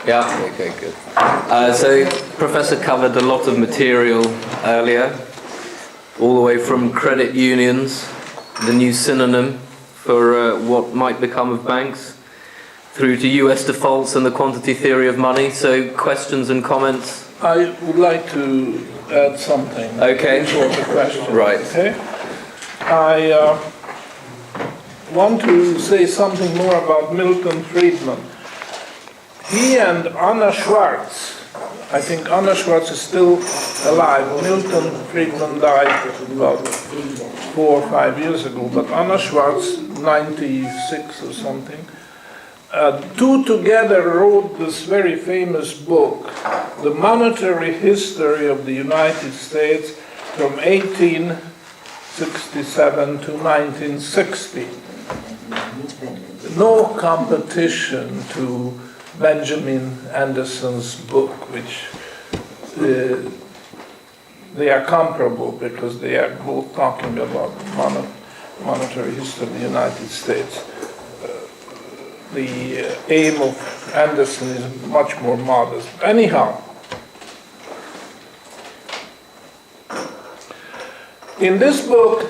Yeah, okay, good. So Professor covered a lot of material earlier, all the way from credit unions, the new synonym for what might become of banks, through to US defaults and the quantity theory of money. So questions and comments? I would like to add something. Okay. Before the question. Right. Okay. I want to say something more about Milton Friedman. He and Anna Schwartz, I think Anna Schwartz is still alive. Milton Friedman died about 4 or 5 years ago, but Anna Schwartz, 96 or something, two together wrote this very famous book, The Monetary History of the United States from 1867 to 1960. No competition to Benjamin Anderson's book, which they are comparable because they are both talking about monetary history of the United States. The aim of Anderson is much more modest. Anyhow, in this book,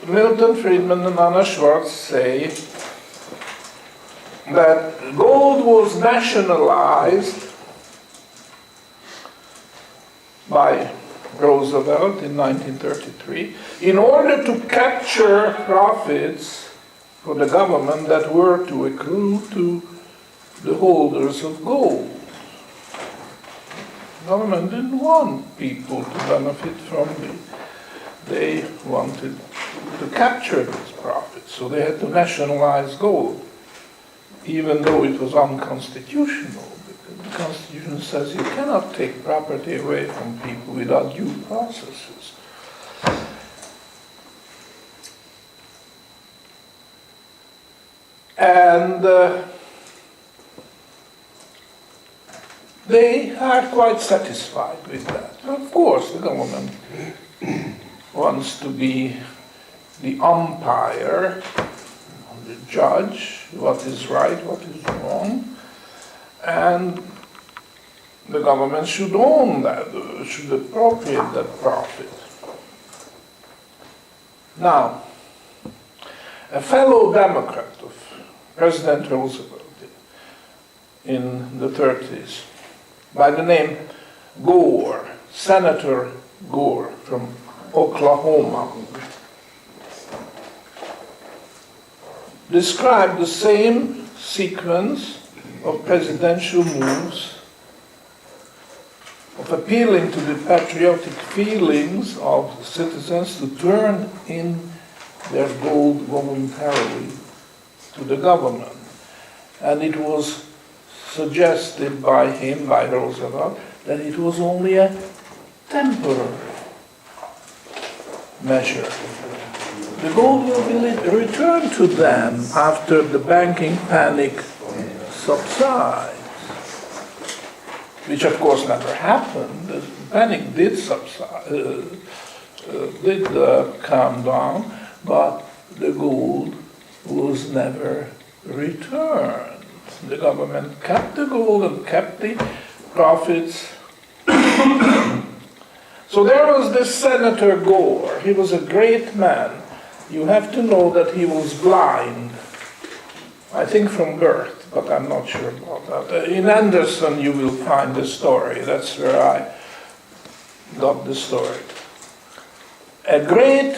Milton Friedman and Anna Schwartz say that gold was nationalized by Roosevelt in 1933 in order to capture profits for the government that were to accrue to the holders of gold. The government didn't want people to benefit from it. They wanted to capture these profits, so they had to nationalize gold, even though it was unconstitutional, because the Constitution says you cannot take property away from people without due processes. And they are quite satisfied with that. Of course, the government wants to be the umpire, the judge, what is right, what is wrong, and the government should own that, should appropriate that profit. Now, a fellow Democrat of President Roosevelt in the 30s, by the name Gore, Senator Gore from Oklahoma, described the same sequence of presidential moves of appealing to the patriotic feelings of citizens to turn in their gold voluntarily to the government. And it was suggested by him, by Roosevelt, that it was only a temporary measure. The gold will be returned to them after the banking panic subsides, which of course never happened. The panic did subside, did calm down, but the gold was never returned. The government kept the gold and kept the profits. So there was this Senator Gore. He was a great man. You have to know that he was blind, I think from birth, but I'm not sure about that. In Anderson you will find the story. That's where I got the story. A great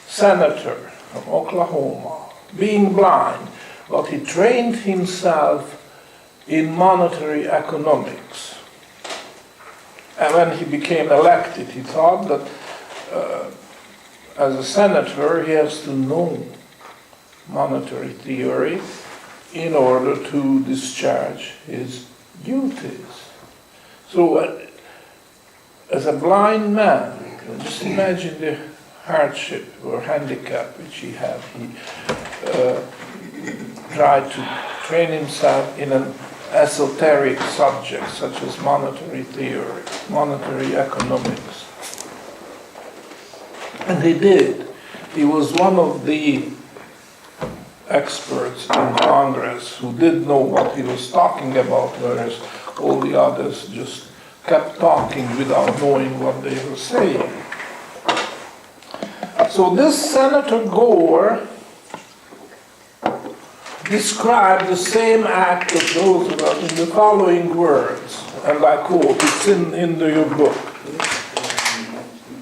senator from Oklahoma, being blind, but he trained himself in monetary economics. And when he became elected, he thought that as a senator, he has to know monetary theory in order to discharge his duties. So, as a blind man, just imagine the hardship or handicap which he had. He tried to train himself in an esoteric subject such as monetary theory, monetary economics. And he did. He was one of the experts in Congress who did know what he was talking about, whereas all the others just kept talking without knowing what they were saying. So this Senator Gore described the same act of Roosevelt in the following words, and I quote, it's in your book.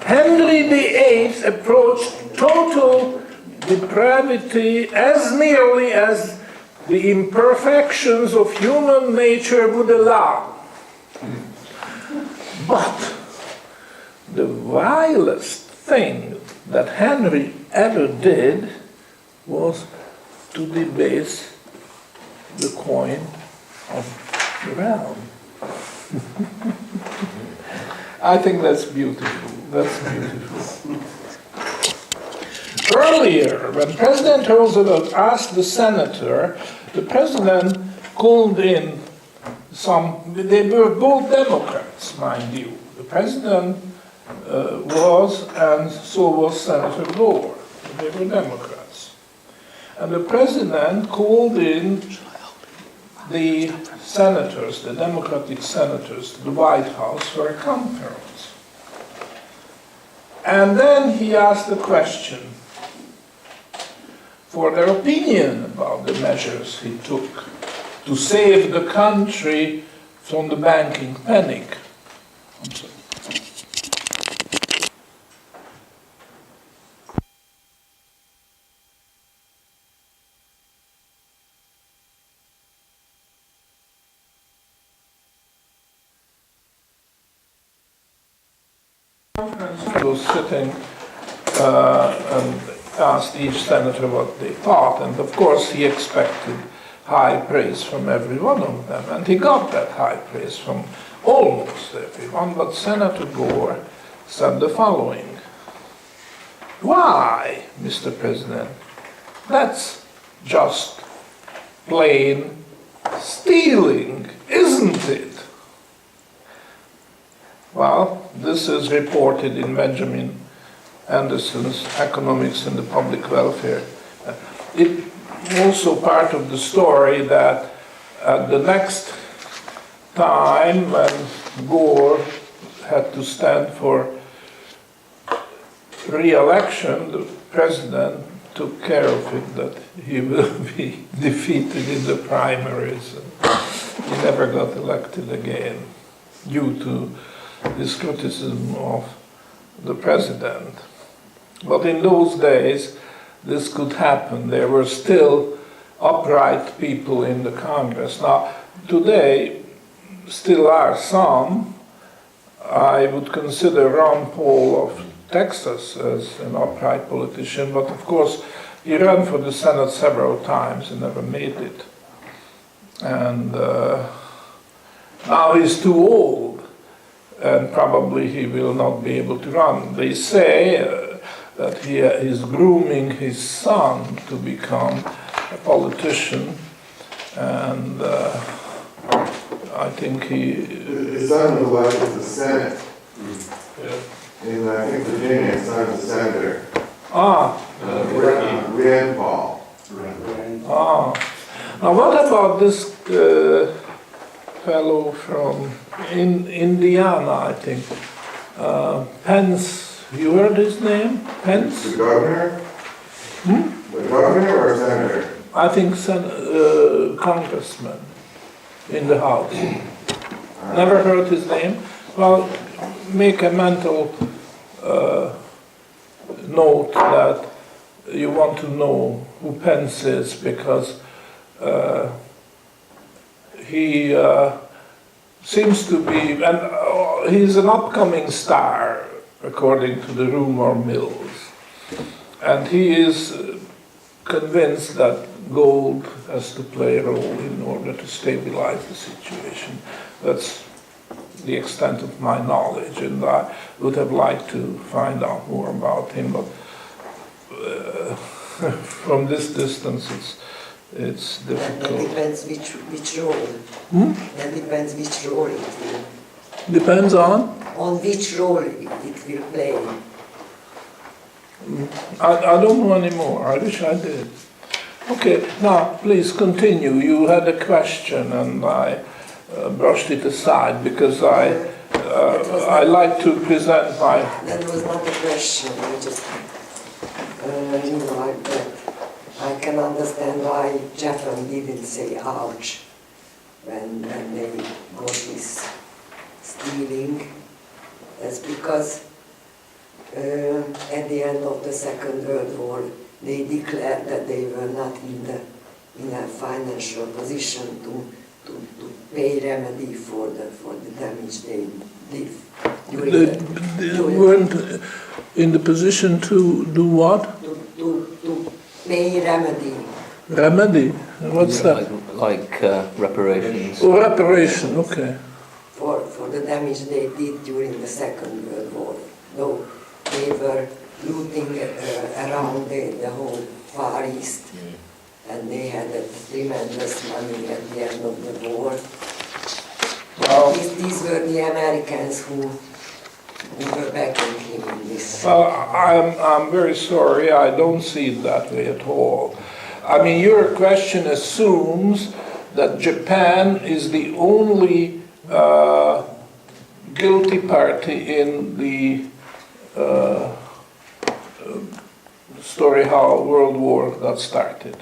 Henry VIII approached total depravity as nearly as the imperfections of human nature would allow. But the vilest thing that Henry ever did was to debase the coin of the realm. I think that's beautiful. That's beautiful. Earlier, when President Roosevelt asked the senator, the president called in they were both Democrats, mind you. The president was, and so was Senator Gore. They were Democrats. And the president called in the senators, the Democratic senators, to the White House for a conference. And then he asked the question for their opinion about the measures he took to save the country from the banking panic. I'm sorry. He was sitting and asked each senator what they thought, and of course he expected high praise from every one of them, and he got that high praise from almost everyone, but Senator Gore said the following: "Why, Mr. President, that's just plain stealing, isn't it?" Well, this is reported in Benjamin Anderson's Economics and the Public Welfare. It also part of the story that the next time when Gore had to stand for re-election, the president took care of it that he will be defeated in the primaries. And he never got elected again due to this criticism of the president. But in those days, this could happen. There were still upright people in the Congress. Now, today, still are some. I would consider Ron Paul of Texas as an upright politician, but of course, he ran for the Senate several times and never made it. And now he's too old, and probably he will not be able to run. They say that he is grooming his son to become a politician, and I think his son was elected to the Senate. In, I think, Virginia, his son is a senator. Rand Paul. Now what about this fellow from Indiana, I think, Pence? You heard his name? Pence? The governor? The governor or senator? I think congressman in the House. Never heard his name? Well, make a mental note that you want to know who Pence is, because he seems to be, and he's an upcoming star, according to the rumor mills. And he is convinced that gold has to play a role in order to stabilize the situation. That's the extent of my knowledge, and I would have liked to find out more about him, but from this distance it's difficult. That depends which role. That depends which role it will. Depends on? On which role it will play. I don't know anymore. I wish I did. Okay, now please continue. You had a question and I brushed it aside because I like to present my... That was not a question, I just remarked that I can understand why Japan didn't say ouch when they got this stealing. That's because at the end of the Second World War, they declared that they were not in a financial position to pay remedy for the damage they did. They weren't in the position to do what? To pay remedy. Remedy? What's that? Like reparations. Oh, reparation, okay. For the damage they did during the Second World War. Though they were looting around the whole Far East, and they had a tremendous money at the end of the war. Well, These were the Americans who were backing him in this. I'm very sorry, I don't see it that way at all. I mean, your question assumes that Japan is the only guilty party in the story how World War got started.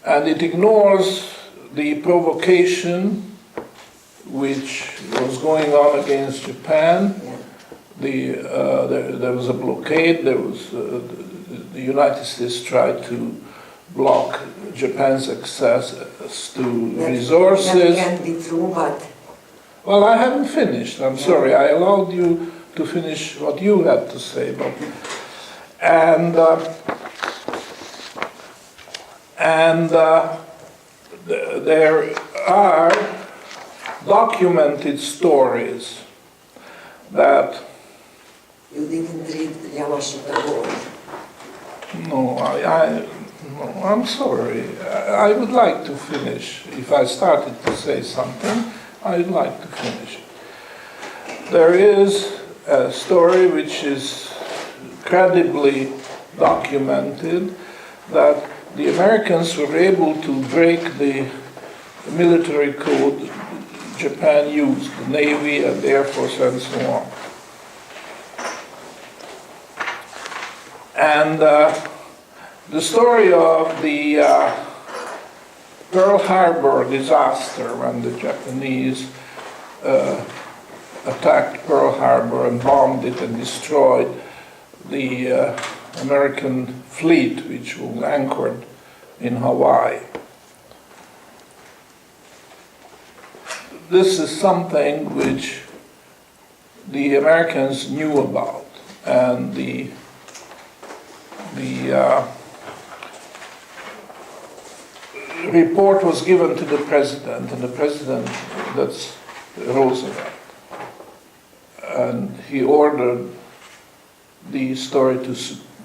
And it ignores the provocation which was going on against Japan. There was a blockade, the United States tried to block Japan's access to resources. That can be true, but... Well, I haven't finished, I'm sorry. I allowed you to finish what you had to say. There are documented stories that... You didn't read Yamashita Gold. No, I'm sorry. I would like to finish. If I started to say something, I'd like to finish it. There is a story which is credibly documented that the Americans were able to break the military code Japan used, the Navy and the Air Force and so on. And the story of the Pearl Harbor disaster, when the Japanese attacked Pearl Harbor and bombed it and destroyed the American fleet, which was anchored in Hawaii. This is something which the Americans knew about, and the report was given to the president, and the president, that's Roosevelt, and he ordered the story to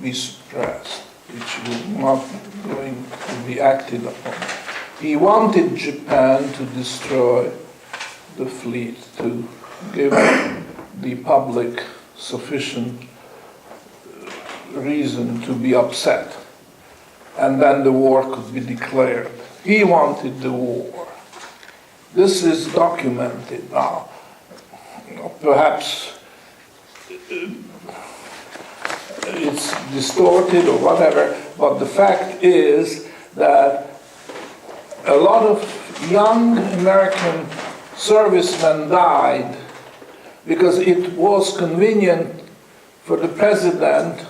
be suppressed, which was not going to be acted upon. He wanted Japan to destroy the fleet, to give the public sufficient reason to be upset, and then the war could be declared. He wanted the war. This is documented now. Perhaps it's distorted or whatever, but the fact is that a lot of young American servicemen died because it was convenient for the president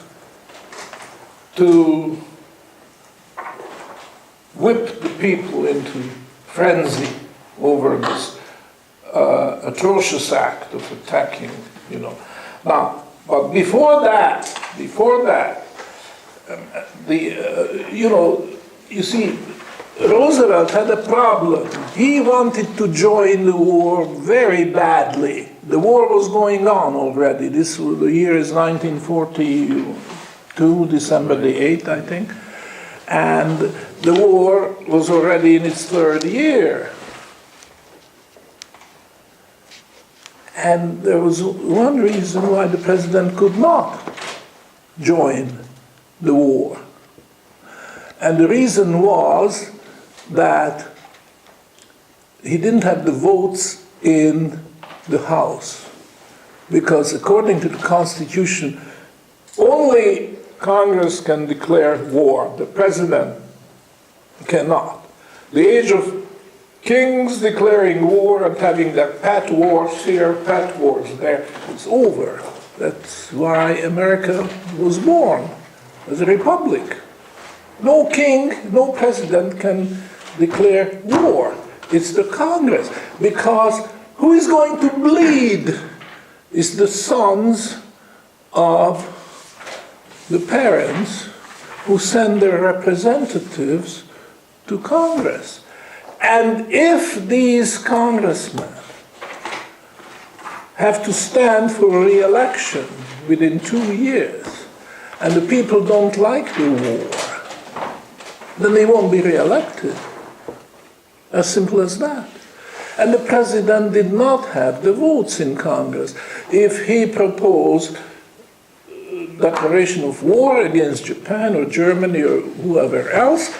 to whip the people into frenzy over this atrocious act of attacking, Now, but before that, you see, Roosevelt had a problem. He wanted to join the war very badly. The war was going on already. The year is 1942, December the 8th, I think. And the war was already in its third year. And there was one reason why the president could not join the war. And the reason was that he didn't have the votes in the House. Because according to the Constitution, only Congress can declare war. The president cannot. The age of kings declaring war and having their pet wars here, pet wars there, it's over. That's why America was born as a republic. No king, no president can declare war. It's the Congress. Because who is going to bleed is the sons of the parents who send their representatives to Congress. And if these congressmen have to stand for re-election within 2 years, and the people don't like the war, then they won't be re-elected. As simple as that. And the president did not have the votes in Congress. If he proposed declaration of war against Japan or Germany or whoever else,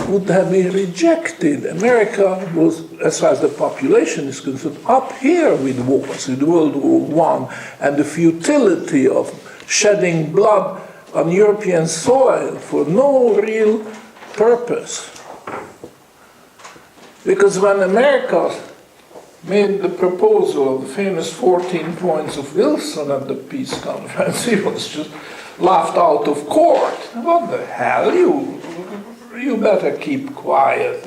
would have been rejected. America was, as far as the population is concerned, up here with wars, with World War I, and the futility of shedding blood on European soil for no real purpose. Because when America made the proposal of the famous 14 points of Wilson at the peace conference, he was just laughed out of court. What the hell, you better keep quiet.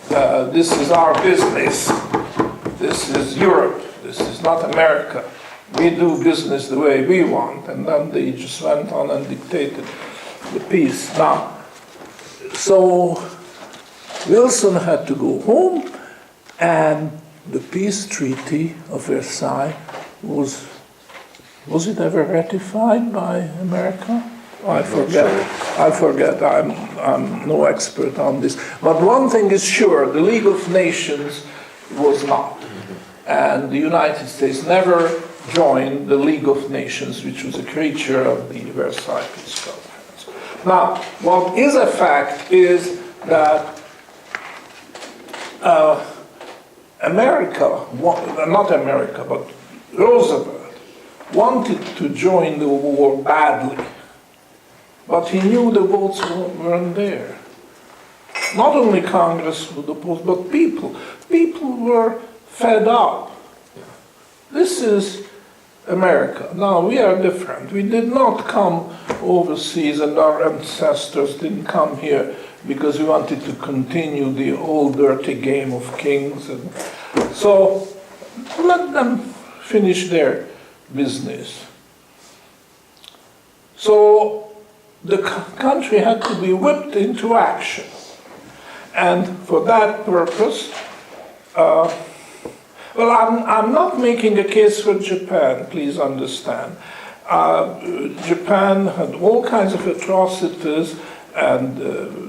This is our business. This is Europe. This is not America. We do business the way we want. And then they just went on and dictated the peace. Now, so Wilson had to go home, and the peace treaty of Versailles was it ever ratified by America? I forget. I'm no expert on this. But one thing is sure, the League of Nations was not. And the United States never joined the League of Nations, which was a creature of the Versailles Peace Conference. Now, what is a fact is that not America, but Roosevelt wanted to join the war badly. But he knew the votes weren't there. Not only Congress would oppose, but people. People were fed up. This is America. Now, we are different. We did not come overseas, and our ancestors didn't come here because we wanted to continue the old dirty game of kings. And so let them finish their business. So the country had to be whipped into action. And for that purpose, I'm not making a case for Japan, please understand. Japan had all kinds of atrocities and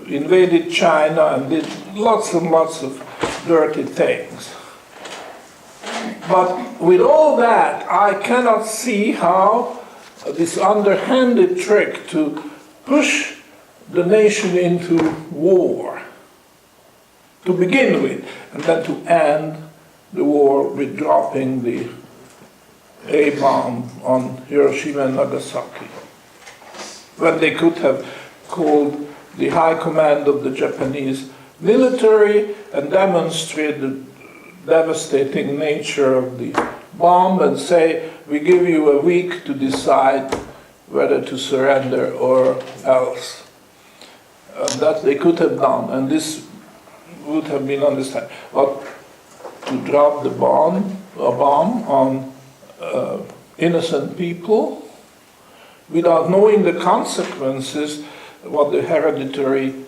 invaded China and did lots and lots of dirty things. But with all that, I cannot see how this underhanded trick to push the nation into war, to begin with, and then to end the war with dropping the A-bomb on Hiroshima and Nagasaki, when they could have called the high command of the Japanese military and demonstrate the devastating nature of the bomb and say, we give you a week to decide whether to surrender or else. That they could have done, and this would have been understood. But to drop a bomb on innocent people without knowing the consequences, what the hereditary,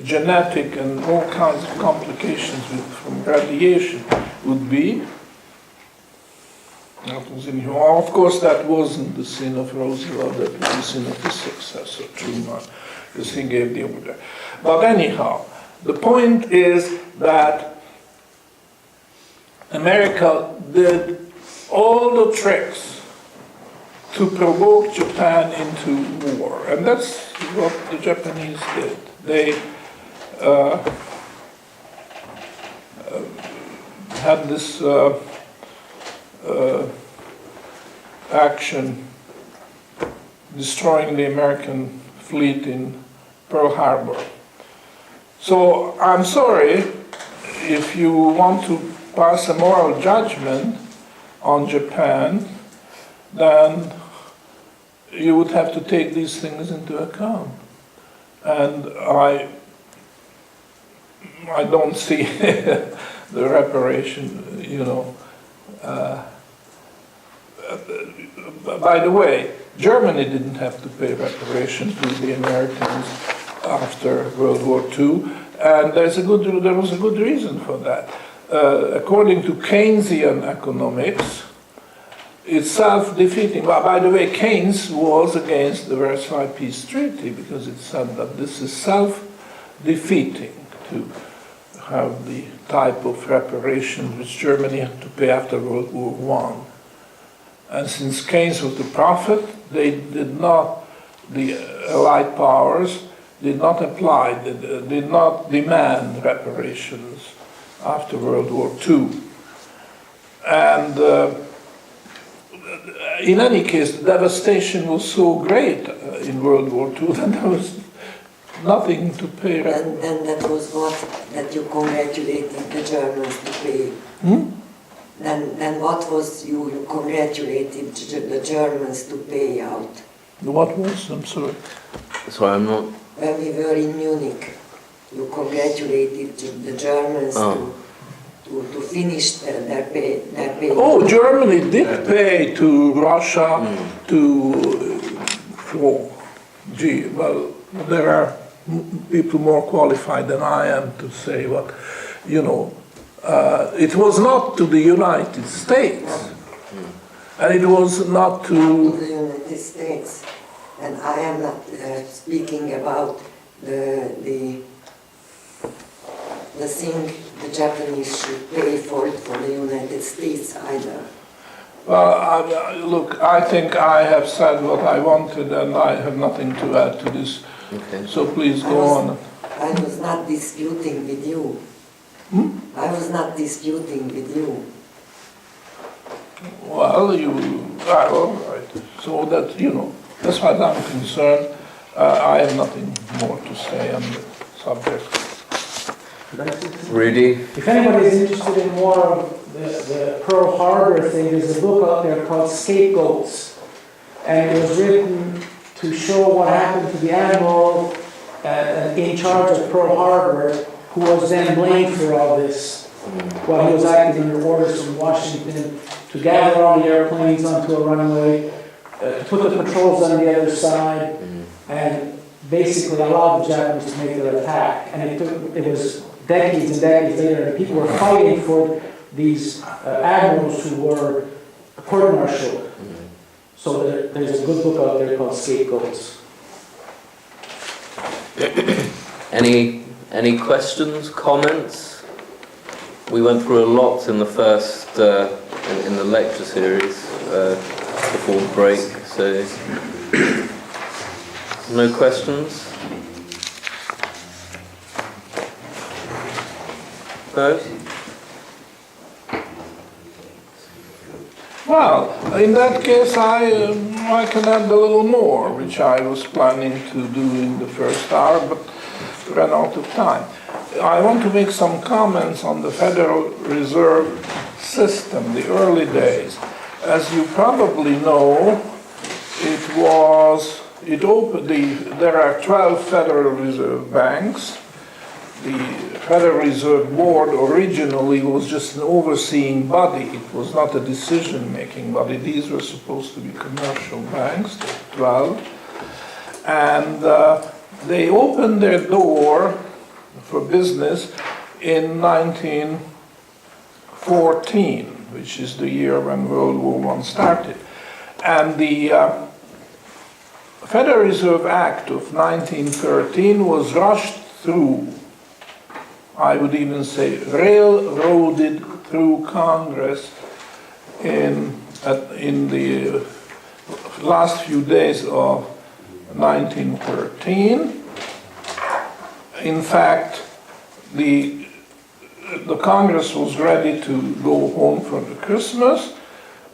genetic and all kinds of complications from radiation would be. Of course, that wasn't the sin of Roosevelt, that was the sin of his successor, Truman, because he gave the order. But anyhow, the point is that America did all the tricks to provoke Japan into war. And that's what the Japanese did. They had this action destroying the American fleet in Pearl Harbor. So I'm sorry, if you want to pass a moral judgment on Japan, then you would have to take these things into account. And I don't see the reparation, by the way, Germany didn't have to pay reparation to the Americans after World War II, and there was a good reason for that. According to Keynesian economics, it's self-defeating. Well, by the way, Keynes was against the Versailles Peace Treaty because it said that this is self-defeating to have the type of reparations which Germany had to pay after World War I. And since Keynes was the prophet, the Allied powers did not demand reparations after World War II. And in any case, the devastation was so great in World War II that there was nothing to pay. And that was what that you congratulated the Germans to pay. Then what was you congratulated the Germans to pay out? What was? I'm sorry. Sorry, I'm not. When we were in Munich, you congratulated the Germans to finish their pay. Oh, Germany did pay to Russia well, there are people more qualified than I am to say what, it was not to the United States, and it was not to the United States. And I am not speaking about the thing the Japanese should pay for the United States either. Well, look, I think I have said what I wanted, and I have nothing to add to this. Okay. So please go on. I was not disputing with you. I was not disputing with you. Well, all right. So that, as far as I'm concerned, I have nothing more to say on the subject. Rudy? If anybody is interested in more of the Pearl Harbor thing, there's a book out there called Scapegoats. And it was written to show what happened to the admiral in charge of Pearl Harbor, who was then blamed for all this, while he was acting under orders from Washington to gather all the airplanes onto a runway, put the patrols on the other side, and basically allow the Japanese to make their attack. And it was decades and decades later, and people were fighting for these admirals who were court-martialed. So there's a good book out there called Scapegoats. Any questions, comments? We went through a lot in the first, in the lecture series before the break, so no questions? No? Well, in that case, I can add a little more, which I was planning to do in the first hour, but ran out of time. I want to make some comments on the Federal Reserve System, the early days. As you probably know, there are 12 Federal Reserve banks. The Federal Reserve Board originally was just an overseeing body. It was not a decision-making body. These were supposed to be commercial banks, 12. And they opened their door for business in 1914, which is the year when World War I started. And the Federal Reserve Act of 1913 was rushed through, I would even say railroaded through Congress in the last few days of 1913. In fact, the Congress was ready to go home for the Christmas,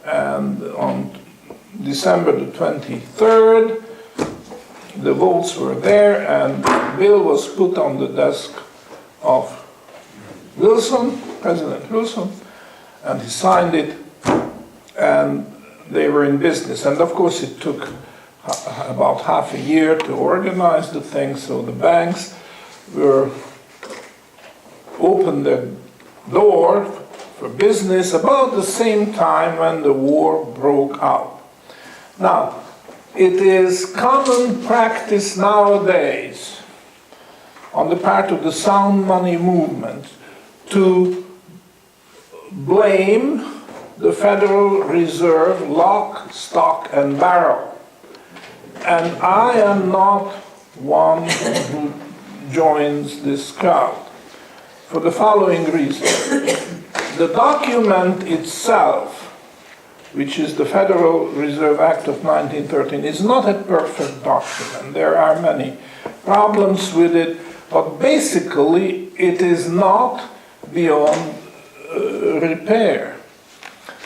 and on December the 23rd, the votes were there, and the bill was put on the desk of Wilson, President Wilson, and he signed it, and they were in business. And of course it took about half a year to organize the thing, so the banks were opened their door for business about the same time when the war broke out. Now, it is common practice nowadays on the part of the sound money movement to blame the Federal Reserve lock, stock, and barrel. And I am not one who joins this crowd for the following reason. The document itself, which is the Federal Reserve Act of 1913, is not a perfect document. There are many problems with it, but basically it is not beyond repair.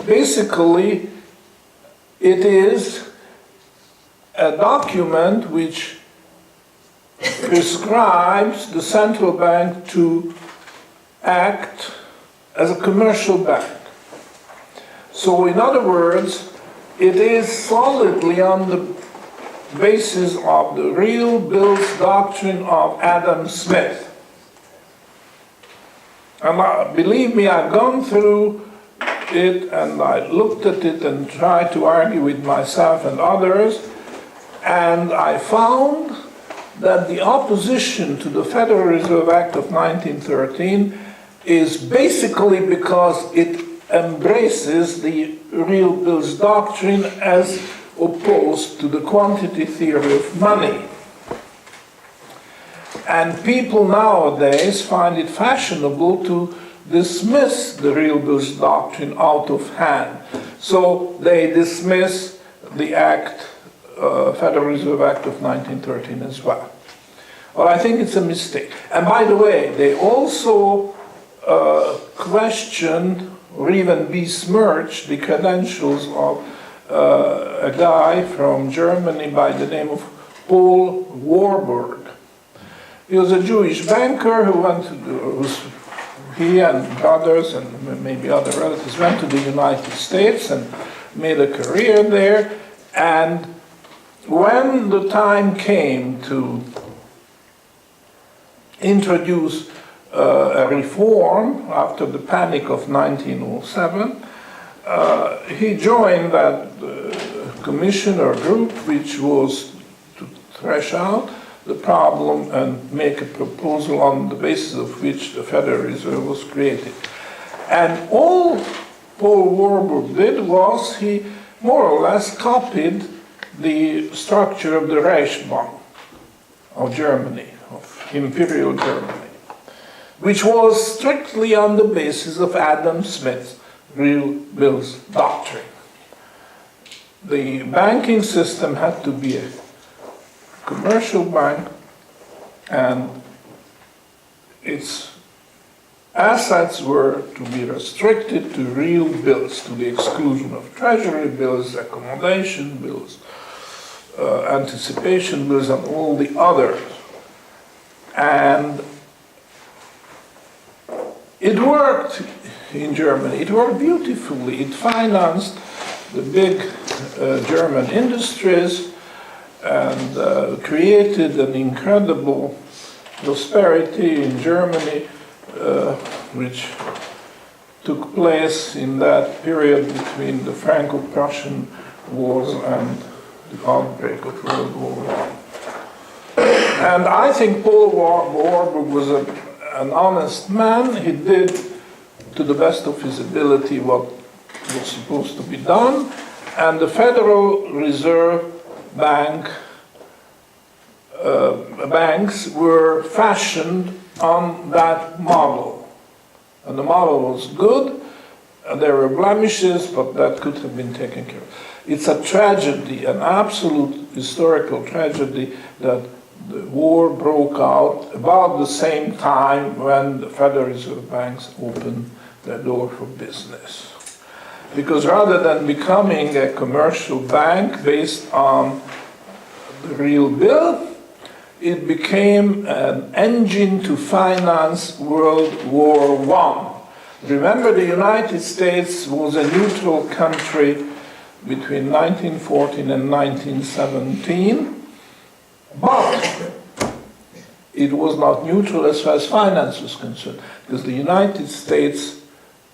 Basically, it is a document which prescribes the central bank to act as a commercial bank. So in other words, it is solidly on the basis of the real bills doctrine of Adam Smith. And believe me, I've gone through it and I looked at it and tried to argue with myself and others, and I found that the opposition to the Federal Reserve Act of 1913 is basically because it embraces the real bills doctrine as opposed to the quantity theory of money. And people nowadays find it fashionable to dismiss the real bills doctrine out of hand. So they dismiss the Act, Federal Reserve Act of 1913 as well. Well, I think it's a mistake. And by the way, they also question or even besmirch the credentials of a guy from Germany by the name of Paul Warburg. He was a Jewish banker who he and brothers and maybe other relatives went to the United States and made a career there. And when the time came to introduce a reform after the panic of 1907, he joined that commission or group which was to thresh out the problem and make a proposal on the basis of which the Federal Reserve was created. And all Paul Warburg did was he more or less copied the structure of the Reichsbank of Germany, of Imperial Germany, which was strictly on the basis of Adam Smith's real bills doctrine. The banking system had to be a commercial bank, and its assets were to be restricted to real bills, to the exclusion of treasury bills, accommodation bills, anticipation bills, and all the others. And it worked in Germany. It worked beautifully. It financed the big German industries and created an incredible prosperity in Germany, which took place in that period between the Franco-Prussian wars and the outbreak of World War I. And I think Paul Warburg was an honest man. He did, to the best of his ability, what was supposed to be done. And the Federal Reserve banks were fashioned on that model. And the model was good, There were blemishes, but that could have been taken care of. It's a tragedy, an absolute historical tragedy, that the war broke out about the same time when the Federal Reserve banks opened their door for business. Because rather than becoming a commercial bank based on the real bill, it became an engine to finance World War I. Remember, the United States was a neutral country between 1914 and 1917, but it was not neutral as far as finance was concerned, because the United States,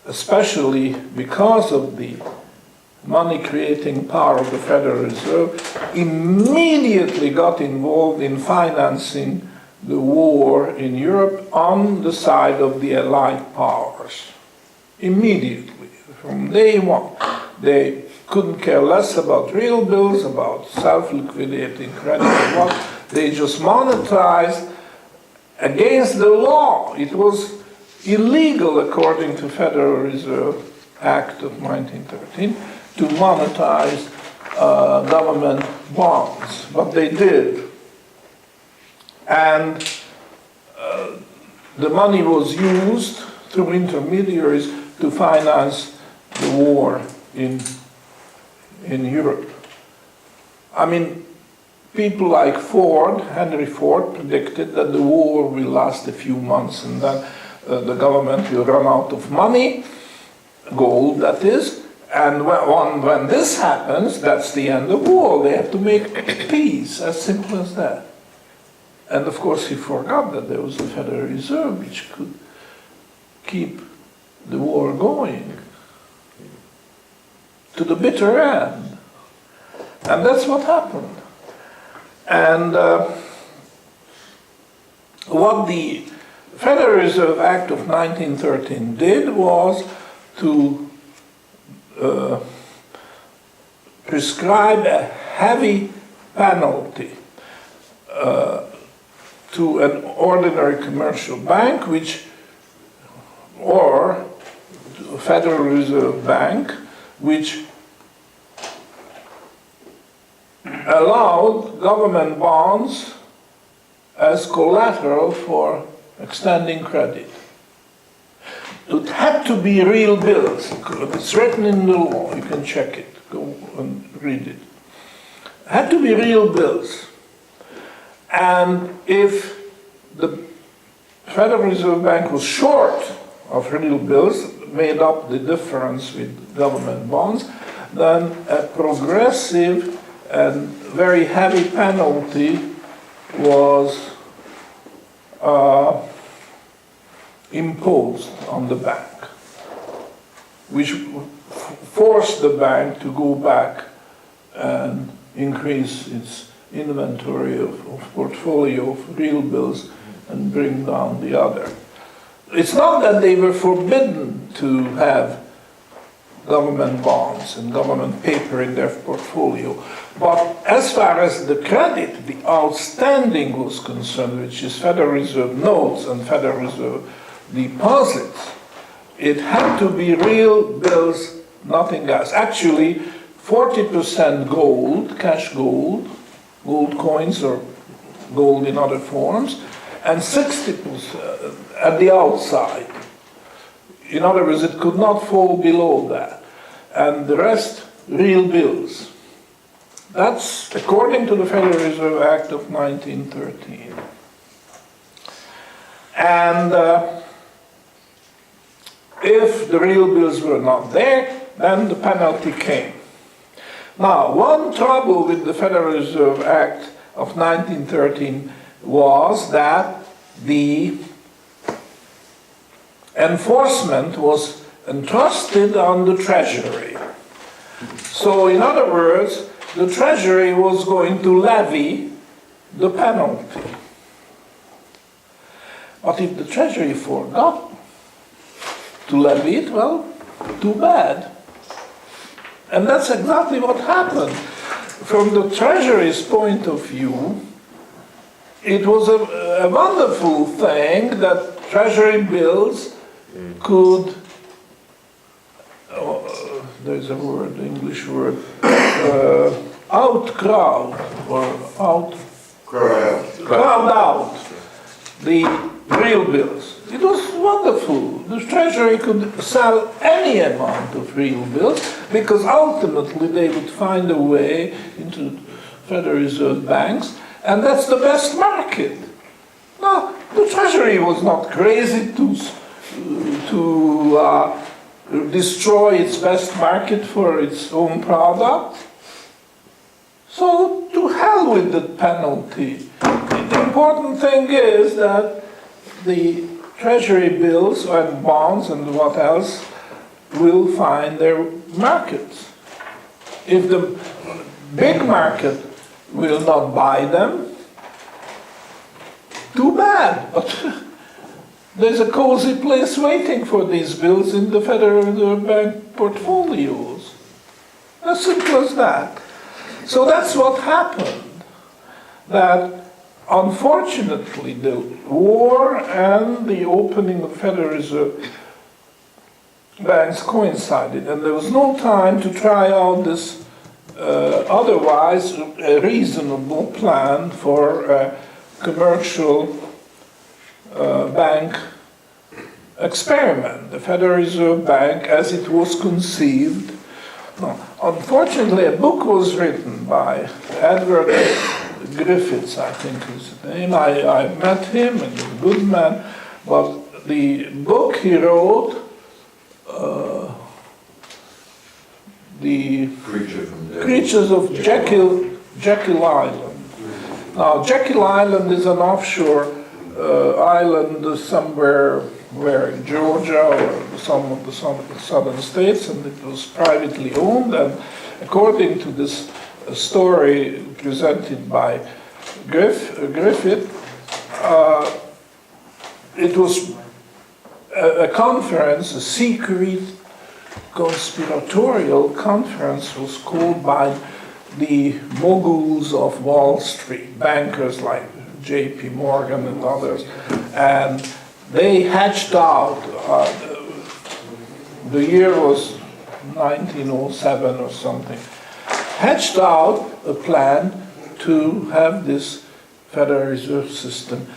especially because of the money-creating power of the Federal Reserve, immediately got involved in financing the war in Europe on the side of the Allied powers. Immediately, from day one. They couldn't care less about real bills, about self-liquidating credit or what. They just monetized against the law. It was illegal, according to Federal Reserve Act of 1913, to monetize government bonds, but they did. And the money was used through intermediaries to finance the war in Europe. I mean, people like Ford, Henry Ford, predicted that the war will last a few months and then the government will run out of money, gold that is, and when this happens, that's the end of war. They have to make peace, as simple as that. And of course he forgot that there was the Federal Reserve which could keep the war going to the bitter end. And that's what happened. And what the Federal Reserve Act of 1913 did was to prescribe a heavy penalty to an ordinary commercial bank, or Federal Reserve Bank, which allowed government bonds as collateral for extending credit. It had to be real bills. It's written in the law. You can check it. Go and read it. It had to be real bills. And if the Federal Reserve Bank was short of real bills, made up the difference with government bonds, then a progressive and very heavy penalty was imposed on the bank, which forced the bank to go back and increase its inventory of portfolio of real bills and bring down the other. It's not that they were forbidden to have government bonds and government paper in their portfolio, but as far as the credit, the outstanding was concerned, which is Federal Reserve notes and Federal Reserve deposits, it had to be real bills, nothing else. Actually, 40% gold, cash gold, gold coins or gold in other forms, and 60% at the outside. In other words, it could not fall below that. And the rest, real bills. That's according to the Federal Reserve Act of 1913. And if the real bills were not there, then the penalty came. Now, one trouble with the Federal Reserve Act of 1913 was that the enforcement was entrusted on the Treasury. So, in other words, the Treasury was going to levy the penalty. But if the Treasury forgot to levy it, well, too bad. And that's exactly what happened. From the Treasury's point of view, it was a wonderful thing that Treasury bills could there's a word, English word, outcrowd or crowd out the real bills. It was wonderful. The Treasury could sell any amount of real bills because ultimately they would find a way into Federal Reserve banks, and that's the best market. No, the Treasury was not crazy to destroy its best market for its own product. So to hell with the penalty. The important thing is that the Treasury bills and bonds and what else will find their markets. If the big market will not buy them, too bad. But there's a cozy place waiting for these bills in the Federal Reserve Bank portfolios. As simple as that. So that's what happened. That unfortunately the war and the opening of Federal Reserve banks coincided, and there was no time to try out this otherwise a reasonable plan for a commercial bank experiment. The Federal Reserve Bank, as it was conceived. No, unfortunately, a book was written by Edward Griffiths, I think is his name. I met him, and he's a good man. But the book he wrote, The Creatures of Jekyll Island. Now, Jekyll Island is an offshore island somewhere where in Georgia or some of the southern states, and it was privately owned. And according to this story presented by Griffith, it was a conference, a secret conspiratorial conference was called by the moguls of Wall Street, bankers like J.P. Morgan and others, and they hatched out, the year was 1907 or something, hatched out a plan to have this Federal Reserve System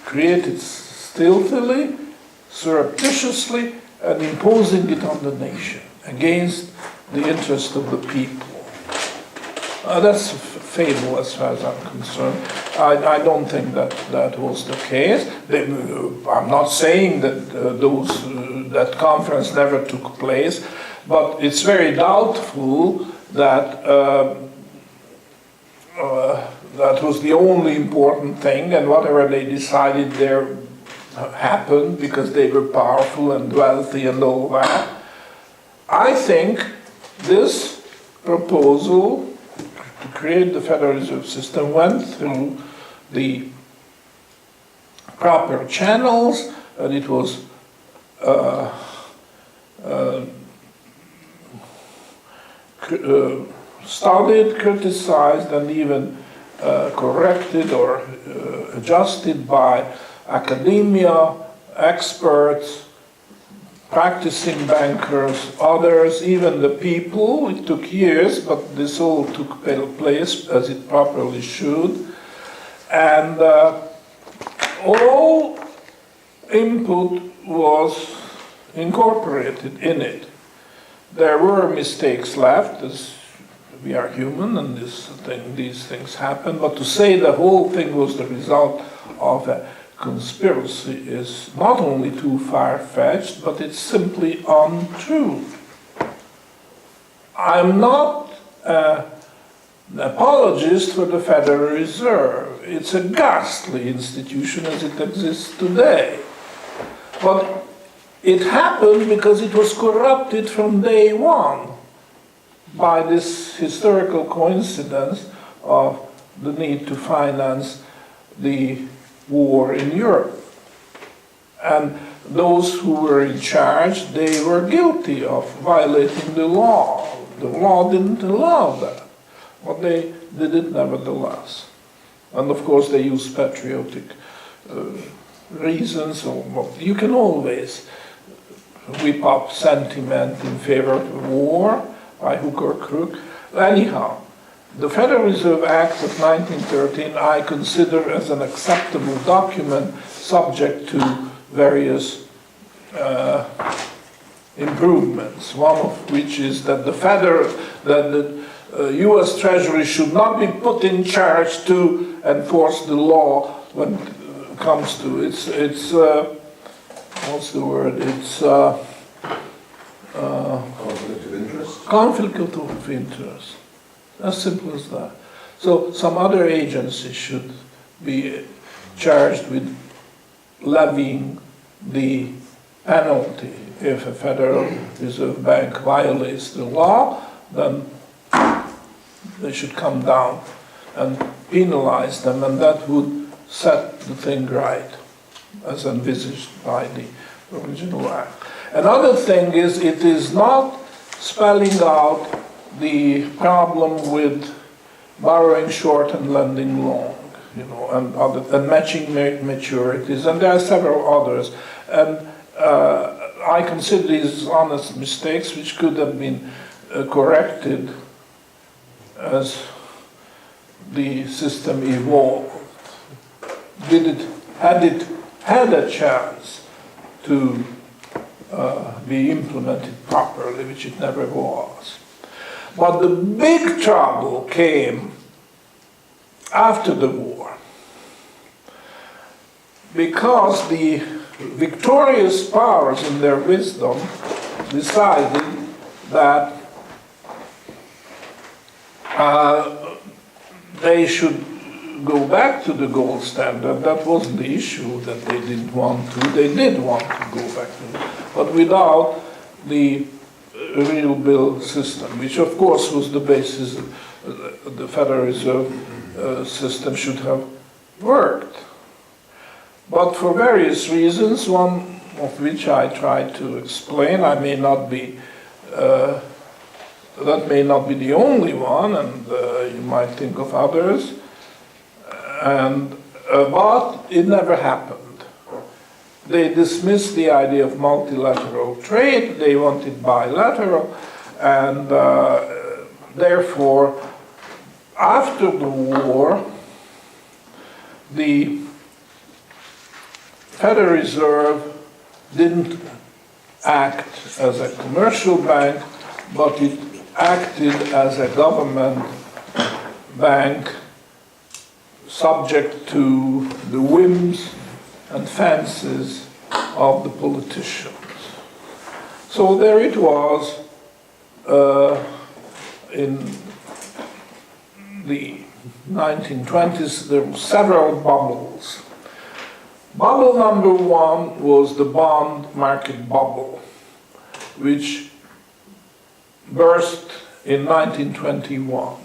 created stealthily, surreptitiously, and imposing it on the nation against the interest of the people. That's a fable as far as I'm concerned. I don't think that was the case. I'm not saying that that conference never took place, but it's very doubtful that that was the only important thing, and whatever they decided there happened because they were powerful and wealthy and all that. I think this proposal to create the Federal Reserve System went through the proper channels, and it was studied, criticized, and even corrected or adjusted by academia, experts, practicing bankers, others, even the people. It took years, but this all took place as it properly should. And all input was incorporated in it. There were mistakes left, as we are human and these things happen, but to say the whole thing was the result of a conspiracy is not only too far-fetched, but it's simply untrue. I'm not an apologist for the Federal Reserve. It's a ghastly institution as it exists today. But it happened because it was corrupted from day one by this historical coincidence of the need to finance the war in Europe. And those who were in charge, they were guilty of violating the law. The law didn't allow that, but they did it nevertheless. And of course they used patriotic reasons, or you can always whip up sentiment in favor of war by hook or crook. Anyhow, the Federal Reserve Act of 1913 I consider as an acceptable document subject to various improvements, one of which is that the U.S. Treasury should not be put in charge to enforce the law when it comes to its what's the word? It's Conflict of interest? conflict of interest. As simple as that. So some other agency should be charged with levying the penalty. If a Federal Reserve Bank violates the law, then they should come down and penalize them, and that would set the thing right, as envisaged by the original act. Another thing is, it is not spelling out the problem with borrowing short and lending long, and matching maturities, and there are several others. And I consider these honest mistakes which could have been corrected as the system evolved. Had it had a chance to be implemented properly, which it never was. But the big trouble came after the war, because the victorious powers in their wisdom decided that they should go back to the gold standard. That wasn't the issue that they didn't want to. They did want to go back to it, but without the real bill system, which of course was the basis of the Federal Reserve system should have worked. But for various reasons, one of which I tried to explain, that may not be the only one, and you might think of others, but it never happened. They dismissed the idea of multilateral trade, they wanted bilateral, and therefore, after the war, the Federal Reserve didn't act as a commercial bank, but it acted as a government bank subject to the whims and fancies of the politicians. So there it was in the 1920s. There were several bubbles. Bubble number one was the bond market bubble, which burst in 1921.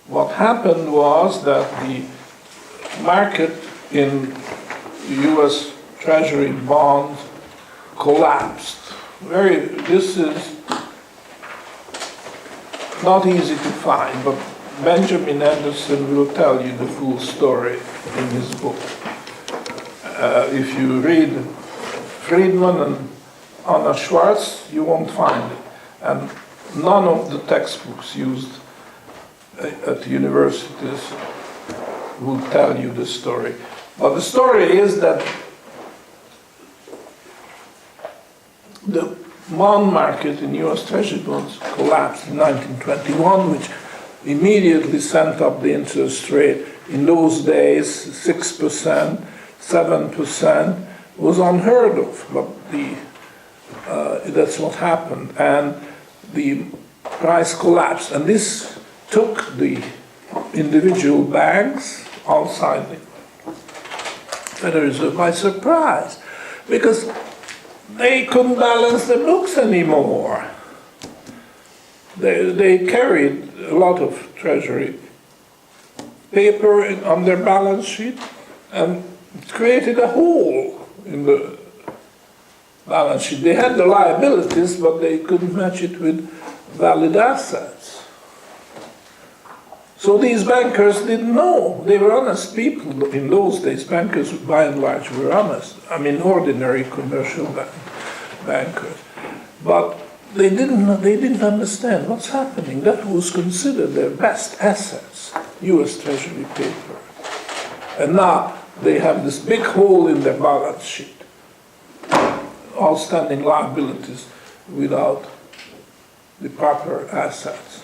What happened was that the market in U.S. Treasury bonds collapsed. This is not easy to find, but Benjamin Anderson will tell you the full story in his book. If you read Friedman and Anna Schwartz, you won't find it. And none of the textbooks used at universities will tell you the story. But the story is that the bond market in US Treasury bonds collapsed in 1921, which immediately sent up the interest rate. In those days, 6%, 7% was unheard of, but that's what happened. And the price collapsed. And this took the individual banks outside the Federal Reserve by surprise, because they couldn't balance the books anymore. They carried a lot of treasury paper on their balance sheet, and it created a hole in the balance sheet. They had the liabilities, but they couldn't match it with valid assets. So these bankers didn't know. They were honest people in those days. Bankers, by and large, were honest. I mean, ordinary commercial banks. bankers. But they didn't understand what's happening. That was considered their best assets, US Treasury paper. And now they have this big hole in their balance sheet, outstanding liabilities without the proper assets.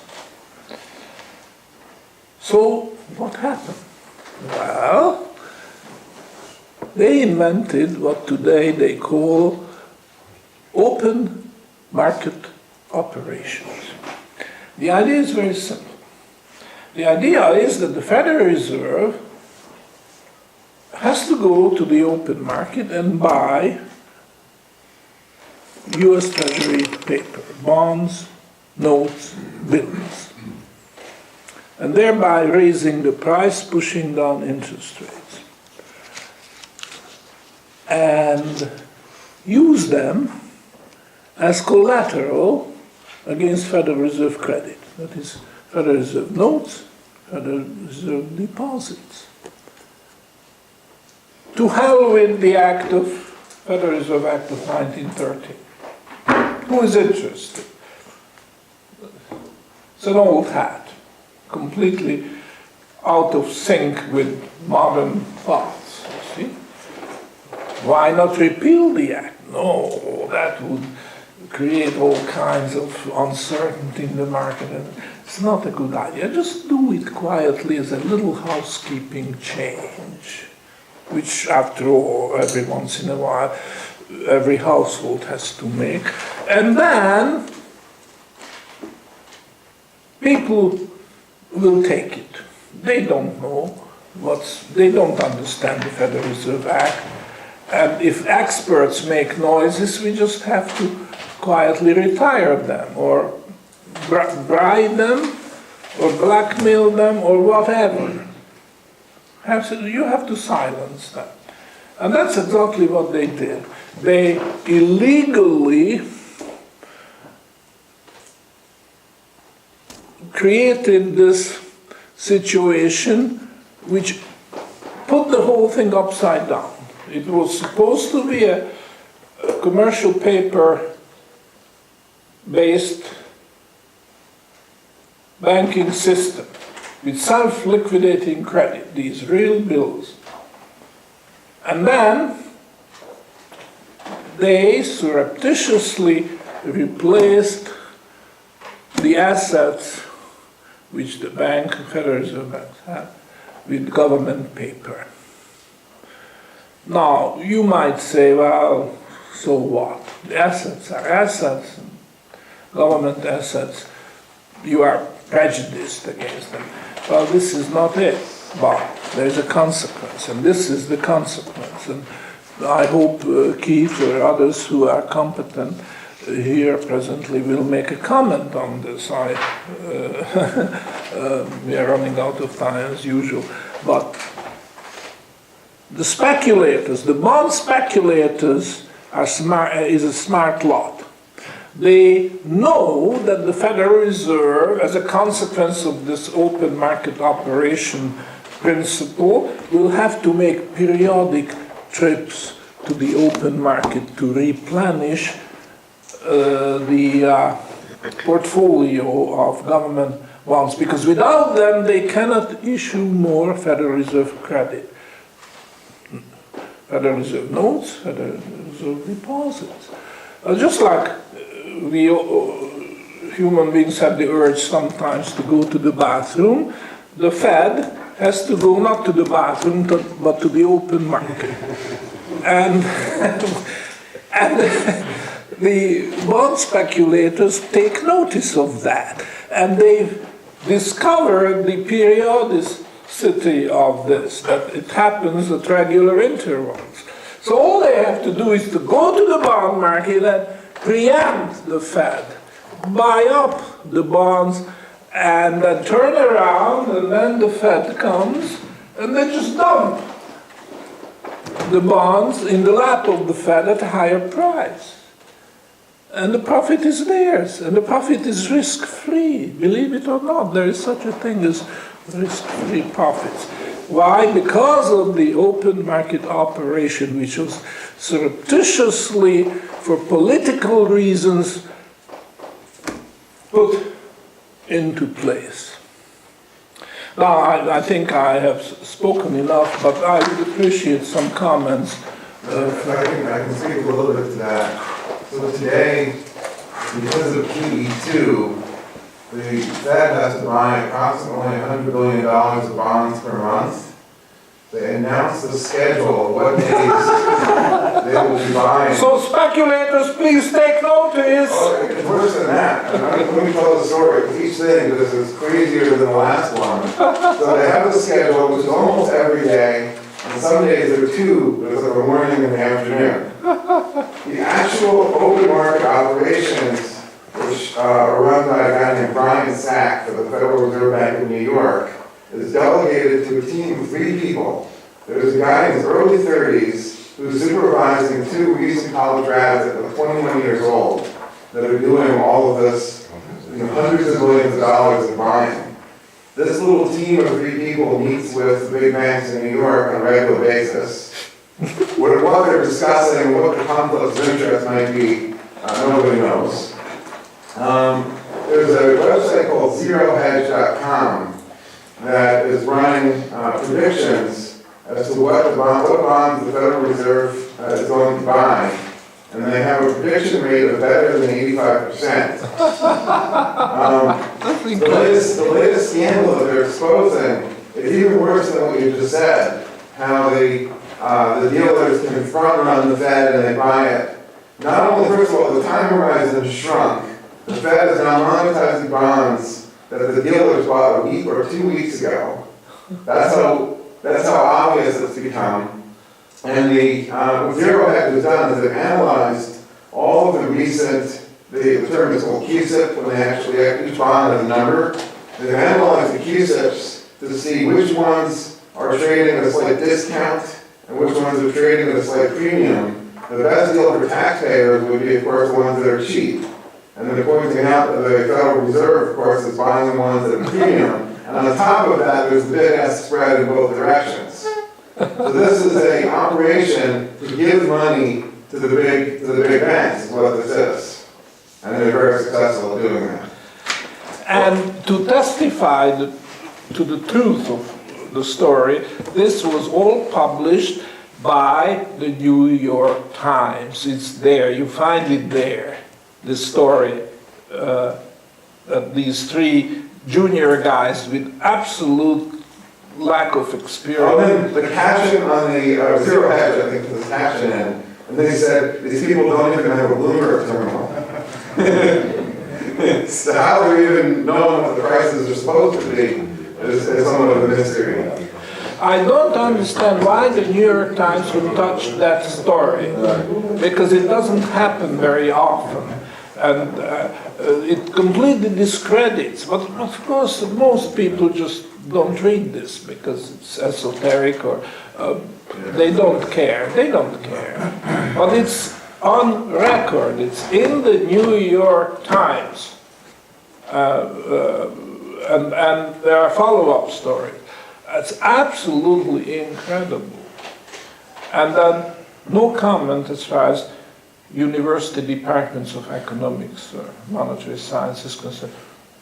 So what happened? Well, they invented what today they call open market operations. The idea is very simple. The idea is that the Federal Reserve has to go to the open market and buy US Treasury paper, bonds, notes, bills, and thereby raising the price, pushing down interest rates, and use them as collateral against Federal Reserve credit, that is, Federal Reserve notes, Federal Reserve deposits. To hell with the Federal Reserve Act of 1930. Who is interested? It's an old hat, completely out of sync with modern thoughts, you see. Why not repeal the act? No, that would create all kinds of uncertainty in the market. And it's not a good idea. Just do it quietly as a little housekeeping change, which after all, every once in a while, every household has to make. And then people will take it. They don't know they don't understand the Federal Reserve Act. And if experts make noises, we just have to quietly retire them or bribe them or blackmail them or whatever. You have to silence them. And that's exactly what they did. They illegally created this situation which put the whole thing upside down. It was supposed to be a commercial paper based banking system with self-liquidating credit, these real bills. And then they surreptitiously replaced the assets which the Federal Reserve Bank had with government paper. Now, you might say, well, so what? The assets are assets, government assets, you are prejudiced against them. Well, this is not it, but there's a consequence, and this is the consequence. And I hope Keith or others who are competent here presently will make a comment on this. We are running out of time as usual, but the speculators, the bond speculators is a smart lot. They know that the Federal Reserve, as a consequence of this open market operation principle, will have to make periodic trips to the open market to replenish the portfolio of government bonds, because without them they cannot issue more Federal Reserve credit. Federal Reserve notes, Federal Reserve deposits. Just like we human beings have the urge sometimes to go to the bathroom, the Fed has to go not to the bathroom but to the open market. And the bond speculators take notice of that, and they've discovered the periodicity of this, that it happens at regular intervals. So all they have to do is to go to the bond market and preempt the Fed, buy up the bonds, and then turn around, and then the Fed comes, and they just dump the bonds in the lap of the Fed at a higher price. And the profit is theirs, and the profit is risk-free. Believe it or not, there is such a thing as risk-free profits. Why? Because of the open market operation, which was surreptitiously for political reasons, put into place. Now, I think I have spoken enough, but I would appreciate some comments. I can speak a little bit to that. So today, because of QE2, the Fed has to buy approximately $100 billion of bonds per month. They announced the schedule of what days they will be buying. So speculators, please take notice. Oh, it's worse than that. Let me tell the story, because each thing is crazier than the last one. So they have the schedule, which is almost every day, and some days there are two, there's like a morning and the afternoon. The actual open market operations, which are run by a guy named Brian Sack for the Federal Reserve Bank of New York, is delegated to a team of 3 people. There's a guy in his early 30s who's supervising 2 recent college grads that are 21 years old that are doing all of this, hundreds of millions of dollars in buying. This little team of 3 people meets with the big banks in New York on a regular basis. What they're discussing, what the conflicts of interest might be, nobody knows. There's a website called zerohedge.com that is running predictions as to what bonds the Federal Reserve is going to buy. And they have a prediction rate of better than 85%. The latest scandal that they're exposing is even worse than what you just said, how the dealers can front run the Fed and they buy it. Not only, first of all, the time horizon has shrunk. The Fed is now monetizing bonds that the dealers bought a week or 2 weeks ago. That's how obvious it's become. And what Zero Hedge has done is they've analyzed all of the recent, the term is called QSIP, when they actually, each bond has a number. They've analyzed the QSIPs to see which ones are trading at a slight discount and which ones are trading at a slight premium. The best deal for taxpayers would be, of course, the ones that are cheap. And they're pointing out that the Federal Reserve, of course, is buying the ones that are premium. And on top of that, there's a bid-ask spread in both directions. So this is an operation to give money to the big banks, is what this is. And they're very successful at doing that. And to testify to the truth of the story, this was all published by the New York Times. It's there, you find it there, this story, that these 3 junior guys with absolute lack of experience. Oh, then the caption on the Zero Hedge, I think, was caption in, and they said, these people don't even have a Bloomberg terminal. So how they're even knowing what the prices are supposed to be is somewhat of a mystery. I don't understand why the New York Times would touch that story, because it doesn't happen very often. And it completely discredits, but of course most people just don't read this because it's esoteric or they don't care. But it's on record, it's in the New York Times, and there are follow-up stories. It's absolutely incredible. And then no comment as far as university departments of economics or monetary science is concerned.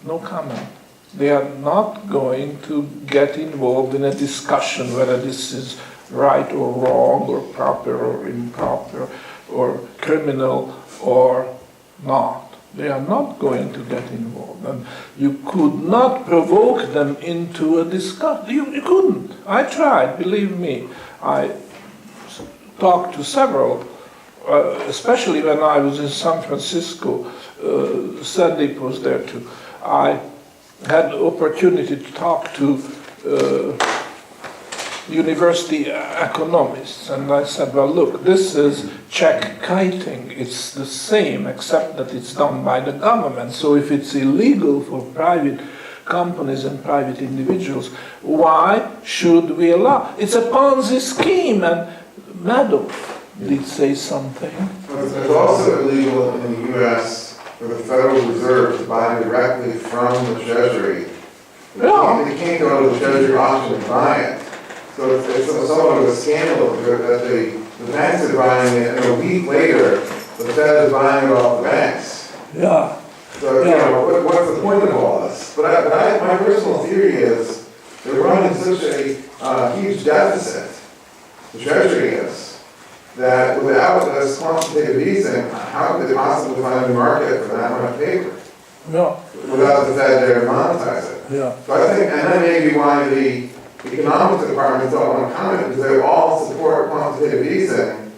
No comment. They are not going to get involved in a discussion whether this is right or wrong or proper or improper or criminal or not. They are not going to get involved. And you could not provoke them into a discussion. You couldn't. I tried, believe me. I talked to several, especially when I was in San Francisco. Sandeep was there too. I had the opportunity to talk to university economists, and I said, well, look, this is check kiting. It's the same, except that it's done by the government. So if it's illegal for private companies and private individuals, why should we allow? It's a Ponzi scheme, and Madoff did say something. It's also illegal in the U.S. for the Federal Reserve to buy directly from the Treasury. They can't go to the Treasury auction and buy it. So it's somewhat of a scandal that the banks are buying it, and a week later, the Fed is buying it off the banks. Yeah. So, you know, what's the point of all this? But my personal theory is they're running such a huge deficit, the Treasury is, that without this quantitative easing, how could they possibly find a market for that much paper? Yeah. Without the Fed there to monetize it. Yeah. So I think, and that may be why the economics departments don't want to comment, because they all support quantitative easing,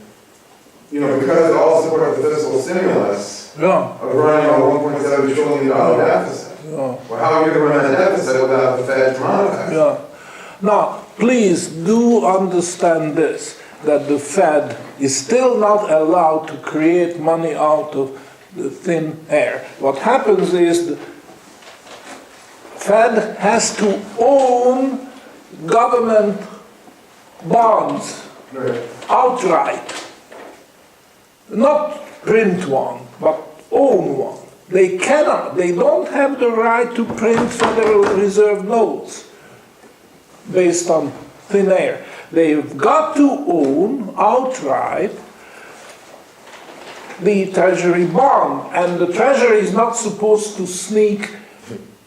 you know, because they all support the fiscal stimulus Yeah. of running a $1.7 trillion deficit. Yeah. Well, how are you going to run that deficit without the Fed to monetize it? Yeah. Now, please do understand this, that the Fed is still not allowed to create money out of the thin air. What happens is the Fed has to own government bonds Right. outright. Not print one, but own one. They cannot, they don't have the right to print Federal Reserve notes based on thin air. They've got to own outright the Treasury bond, and the Treasury is not supposed to sneak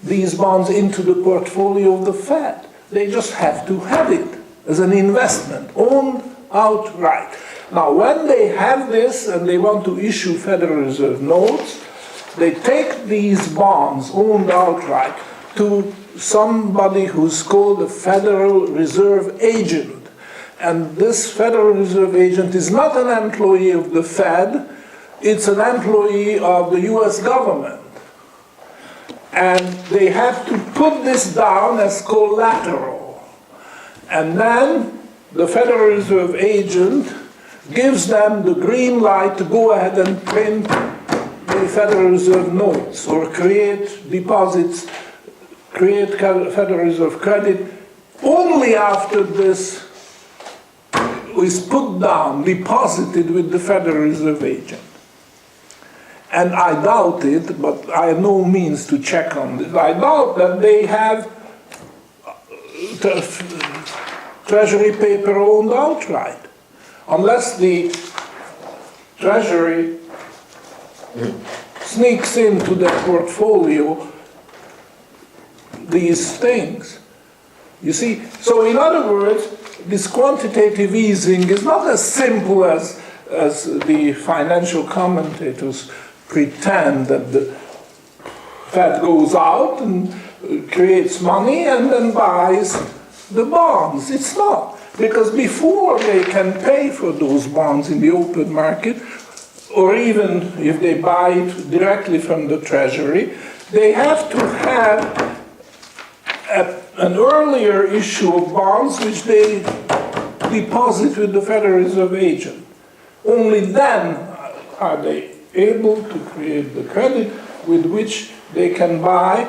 these bonds into the portfolio of the Fed. They just have to have it as an investment, owned outright. Now, when they have this and they want to issue Federal Reserve notes, they take these bonds owned outright to somebody who's called a Federal Reserve agent. And this Federal Reserve agent is not an employee of the Fed, it's an employee of the US government. And they have to put this down as collateral. And then the Federal Reserve agent gives them the green light to go ahead and print the Federal Reserve notes or create deposits, create Federal Reserve credit only after this is put down, deposited with the Federal Reserve agent. And I doubt it, but I have no means to check on this. I doubt that they have Treasury paper owned outright, unless the Treasury sneaks into their portfolio these things. You see, so in other words, this quantitative easing is not as simple as the financial commentators pretend, that the Fed goes out and creates money and then buys the bonds. It's not. Because before they can pay for those bonds in the open market, or even if they buy it directly from the Treasury, they have to have an earlier issue of bonds which they deposit with the Federal Reserve agent. Only then are they able to create the credit with which they can buy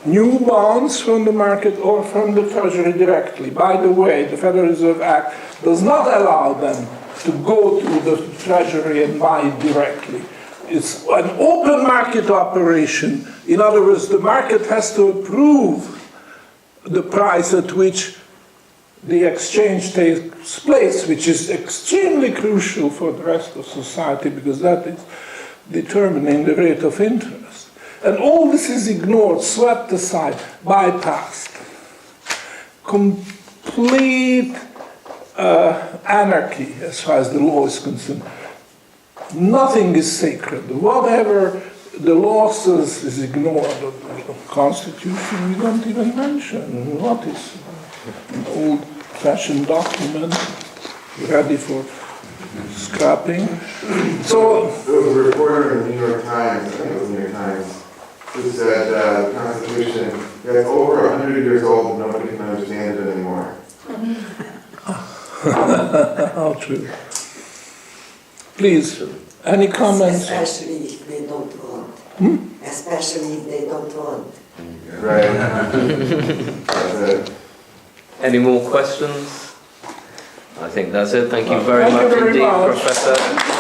new bonds from the market or from the Treasury directly. By the way, the Federal Reserve Act does not allow them to go to the Treasury and buy it directly. It's an open market operation. In other words, the market has to approve the price at which the exchange takes place, which is extremely crucial for the rest of society because that is determining the rate of interest. And all this is ignored, swept aside, bypassed. Complete anarchy as far as the law is concerned. Nothing is sacred. Whatever the law says is ignored. The Constitution we don't even mention. What is an old-fashioned document ready for scrapping? So there was a reporter in the New York Times, I think it was the New York Times, who said the Constitution is over 100 years old and nobody can understand it anymore. how true. Please, any comments? Especially if they don't want. Especially if they don't want. Right. That's it. Any more questions? I think that's it. Thank you very Thank you much very indeed, much. Professor.